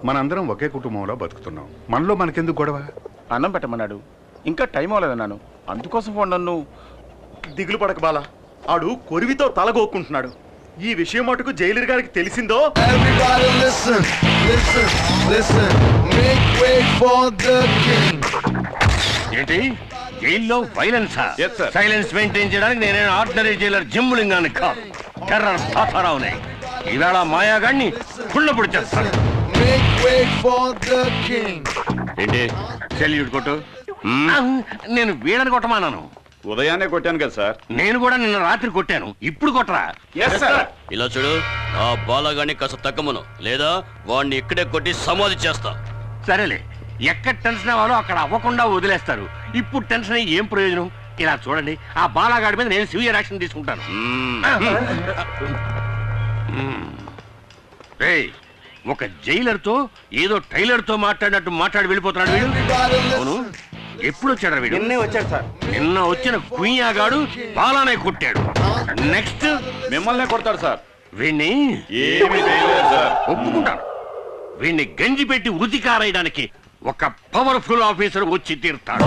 మనందరం ఒకే కుటుంబంలో బతుకుతున్నాం. మనలో మనకెందుకు గొడవ? అన్నం పెట్టమన్నాడు, ఇంకా టైం అవ్వలేదన్నాను, అందుకోసం ఫోన్. నన్ను దిగులు పడక బాలా, ఆడు కొరివితో తలగోక్కుంటున్నాడు. ఈ విషయం మటుకు జైలర్ గారికి తెలిసిందో ఏంటి జైల్లో వైలెన్సా? సైలెన్స్ మెయింటైన్ చేయడానికి నేనే ఆర్డినరీ జైలర్ జిమ్ములింగాన్ని కాదు, టెర్రర్ తాతారావునే. ఈవేళ మాయాగాడిని కుళ్ళపొడి చేస్తాను. ఏంటి సెల్యూట్ కొట్టు? నేను వీళ్ళని కొట్టమానాను. ఉదయాన్నే కొట్టాను కదా సార్. నేను కూడా నిన్న రాత్రి కొట్టాను, ఇప్పుడు కొట్టరా? ఇలా చూడు, ఆ బాలగాన్ని కాస్త తగ్గమను, లేదా వాడిని ఇక్కడే కొట్టి సమాధి చేస్తా. సరేలే, ఎక్కడ టెన్షన్ అవ్వాలో అక్కడ అవ్వకుండా వదిలేస్తారు. ఇప్పుడు టెన్షన్ అయ్యి ఏం ప్రయోజనం? ఇలా చూడండి, ఆ బాలగాడి మీద నేను సివియర్ యాక్షన్ తీసుకుంటాను. ఒక జైలర్ తో ఏదో టైలర్ తో మాట్లాడినట్టు మాట్లాడి వెళ్ళిపోతున్నాడు వీడు. అవును, ఎప్పుడు వచ్చాడు వీడు? నిన్నే వచ్చాడు సార్. నిన్న వచ్చిన కుయ్యాగాడు బాలానే కొట్టాడు. నెక్స్ట్ మిమ్మల్నే కొడతాడు సార్. వీణ్ణి ఒప్పుకుంటాను. వీణ్ణి గంజి పెట్టి ఉతి కారేయడానికి ఒక పవర్ఫుల్ ఆఫీసర్ వచ్చి తీరుతాడు.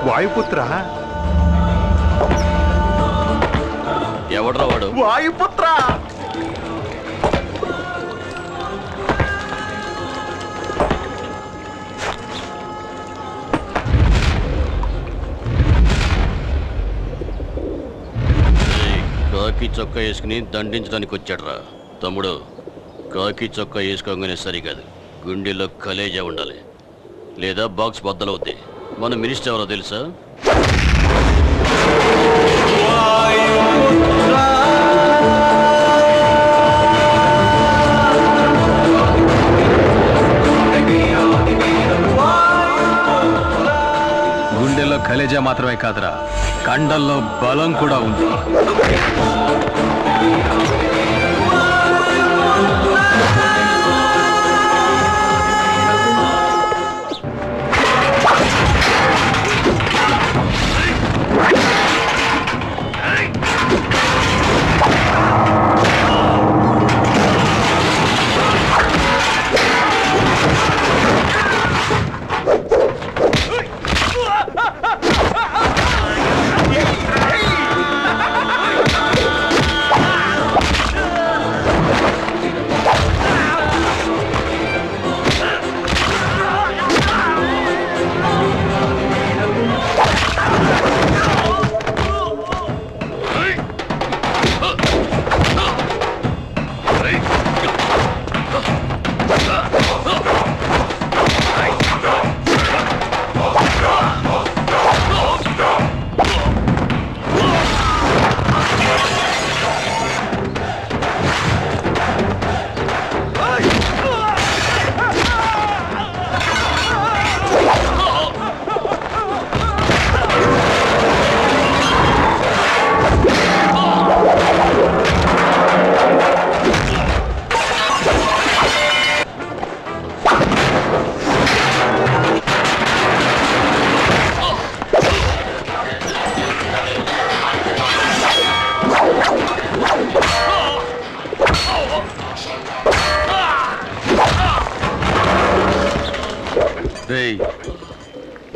వాయుపుత్ర? ఎవడ్రా వాడు? వాయుపుత్ర! కాకి చొక్కా వేసుకుని దండించడానికి వచ్చాడ్రా తమ్ముడు. కాకి చొక్కా వేసుకోగానే సరికాదు, గుండెలో కలేజా ఉండాలి, లేదా బాక్స్ బద్దలవుద్ది. మన మినిస్టర్ ఎవరో తెలుసా? గుండెల్లో కలేజా మాత్రమే కాదురా, కండల్లో బలం కూడా ఉంది.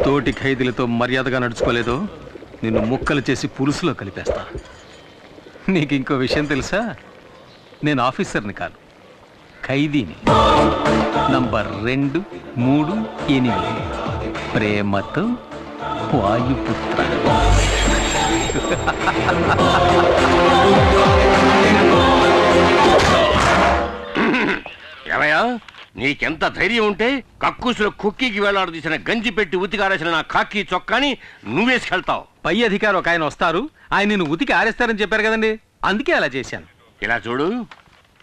తోటి ఖైదీలతో మర్యాదగా నడుచుకోలేదో నిన్ను ముక్కలు చేసి పులుసులో కలిపేస్తా. నీకు ఇంకో విషయం తెలుసా? నేను ఆఫీసర్ని కాదు, ఖైదీని. నంబర్ 2, 3, 8. ప్రేమతో వాయుపుత్ర. ఏమయ్యా, నీకెంత ధైర్యం ఉంటే కక్కుసులో కుక్కీకి వేలాడదీసిన గంజి పెట్టి ఉతికారేసిన నా కాకి చొక్కాని నువ్వేసుకెళ్తావు. పై అధికారి ఒక ఆయన వస్తారు, ఆయన నిన్ను ఉతికి ఆరేస్తారని చెప్పారు కదండి, అందుకే అలా చేశాను. ఇలా చూడు,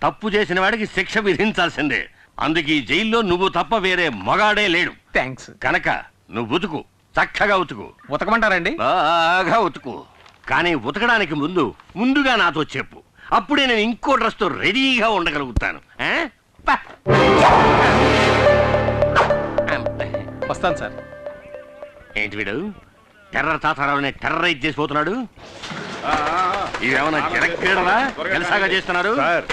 తప్పు చేసిన వాడికి శిక్ష విధించాల్సిందే. అందుకే ఈ జైల్లో నువ్వు తప్ప వేరే మగాడే లేడు. థ్యాంక్స్. కనుక నువ్వు ఉతుకు, చక్కగా ఉతుకు, ఉతకమంటారండి? బాగా ఉతుకు. కానీ ఉతకడానికి ముందుగా నాతో చెప్పు, అప్పుడే నేను ఇంకో డ్రెస్తో రెడీగా ఉండగలుగుతాను. ఆ? పా. వస్తాను సార్. ఏంటి వీడు టెర్రర్ తాతారావుని టెర్రరైజ్ చేసిపోతున్నాడు? ఇదేమన్నా జనక్రీడలా జలసాగా చేస్తున్నారు? సార్,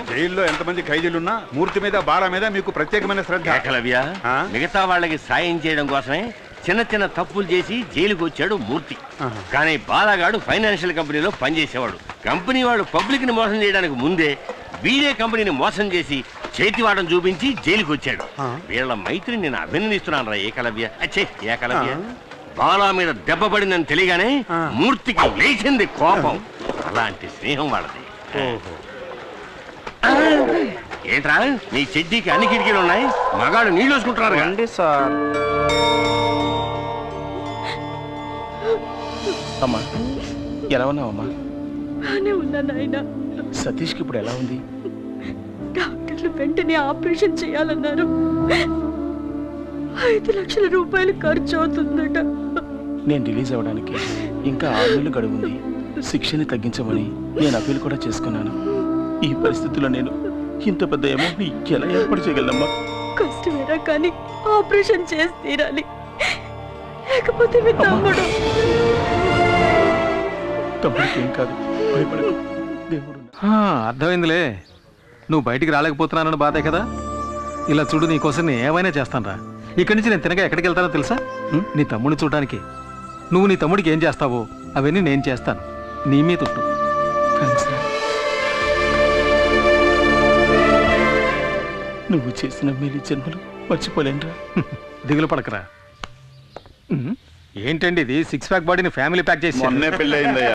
జైల్లో ఎంతమంది ఖైదీలున్నా మూర్తి మీద బాల మీద మీకు ప్రత్యేకమైన శ్రద్ధ. ఏకలవ్య, ఆ? మిగతా వాళ్ళకి సాయం చేయడం కోసమే చిన్న చిన్న తప్పులు చేసి జైలుకు వచ్చాడు మూర్తి. కానీ బాలగాడు ఫైనాన్షియల్ కంపెనీలో పనిచేసేవాడు. కంపెనీ వాడు పబ్లిక్ ని మోసం చేయడానికి ముందే వీడే కంపెనీని మోసం చేసి చేతివాడం చూపించి జైలుకు వచ్చాడు. వీళ్ళ మైత్రిని నేను అభినందిస్తున్నాను రా ఏకలవ్య. అచ్చే ఏకలవ్య, బాలా మీద దెబ్బ పడిందని తెలియగానే మూర్తికి లేచింది కోపం. అలాంటి స్నేహం వాళ్ళది. ఏంట్రా నీ చెడ్డీకి అన్ని కిటికీలు ఉన్నాయి, మగాడు నీళ్ళు వేసుకుంటున్నారు రండి సార్. అమ్మా ఎలా ఉన్నావమ్మా? బానే ఉన్నా నాయనా. సతీష్కి ఇప్పుడు ఎలా ఉంది? డాక్టర్లు వెంటనే ఆపరేషన్ చేయాలన్నారు. 5 లక్షల రూపాయలు ఖర్చు అవుతుందట. నేను రిలీజ్ అవ్వడానికి ఇంకా 6 నెలలు గడువుంది. శిక్షని తగ్గించమని నేను అప్పీల్ కూడా చేసుకున్నాను. ఈ పరిస్థితుల్లో నేను ఇంత పెద్ద అమౌంట్ని ఎలా ఏర్పాటు చేయగలనమ్మా? కష్టమేరా కానీ ఆపరేషన్ చేసి తీరాలి, లేకపోతే మీ తమ్ముడు. తమ్ముడికి ఏం కాదు, భయపడకు. దేవుడు అర్థమైందిలే, నువ్వు బయటికి రాలేకపోతున్నానని బాధే కదా. ఇలా చూడు, నీకోసం నేను ఏమైనా చేస్తాను రా. ఇక్కడి నుంచి నేను తినగా ఎక్కడికి వెళ్తానో తెలుసా? నీ తమ్ముడిని చూడడానికి. నువ్వు నీ తమ్ముడికి ఏం చేస్తావో అవన్నీ నేను చేస్తాను. నీ మీద ఉంటు. నువ్వు చేసిన మేలు జన్మలు మర్చిపోలేనురా. దిగులు పడకరా. ఏంటండి ఇది 6 ప్యాక్ బాడీని ఫ్యామిలీ ప్యాక్ చేసి మొన్నే పెళ్ళయిందయ్యా.